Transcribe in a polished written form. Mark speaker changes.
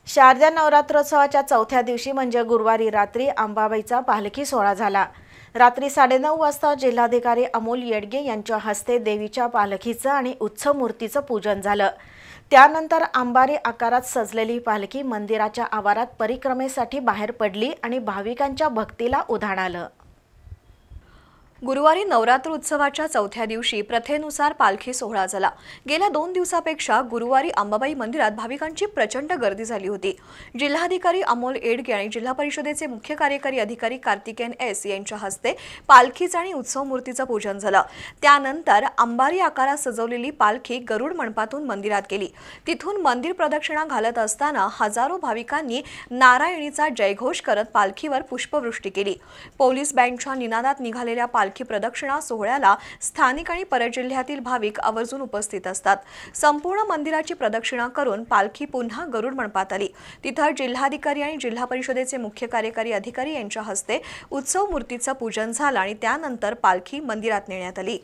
Speaker 1: शारदा नवरात्रोत्सवाच्या चौथ्या दिवशी म्हणजे गुरुवारी रात्री अंबाबाईचा पालखी सोहळा झाला। रात्री 9:30 वाजता जिल्हाधिकारी अमोल येडगे यांच्या हस्ते देवीच्या पालखीचं आणि उत्सव मूर्तीचं पूजन झालं। त्यानंतर अंबारी आकारात सजलेली पालखी मंदिराच्या आवारात परिक्रमेसाठी बाहेर पडली आणि भाविकांच्या भक्तीला उधाण आलं।
Speaker 2: गुरुवारी नवरात्र उत्सवाच्या चौथ्या दिवशी प्रथेनुसार पालखी सोहळा झाला। गेल्या 2 दिवसापेक्षा गुरुवारी अंबाबाई मंदिरात भाविकांची प्रचंड गर्दी झाली होती। जिल्हाधिकारी अमोल येडगे आणि जिल्हा परिषदेचे मुख्य कार्यकारी अधिकारी कार्तिकेन एस यांच्या हस्ते पालखीचं आणि उत्सव मूर्तीचं पूजन झालं। त्यानंतर अंबारी आकारात सजवलेली पालखी गरुड मंडपातून मंदिरात गेली। तिथून मंदिर प्रदक्षिणा घालत असताना हजारो भाविकांनी नारायणीचा जयघोष करत पालखीवर पुष्पवृष्टी केली। पोलीस बँडच्या निनादात निघालेल्या पालखी प्रदक्षिणा सोहळ्याला स्थानिक आणि परजिल्ह्यातील भाविक आवर्जून उपस्थित असतात। संपूर्ण मंदिराची प्रदक्षिणा करून पालखी पुन्हा गरुड मंडपात आली। तिथं जिल्हाधिकारी आणि जिल्हा परिषदेचे मुख्य कार्यकारी अधिकारी यांच्या हस्ते उत्सव मूर्तीचं पूजन झालं आणि त्यानंतर पालखी मंदिरात नेण्यात आली।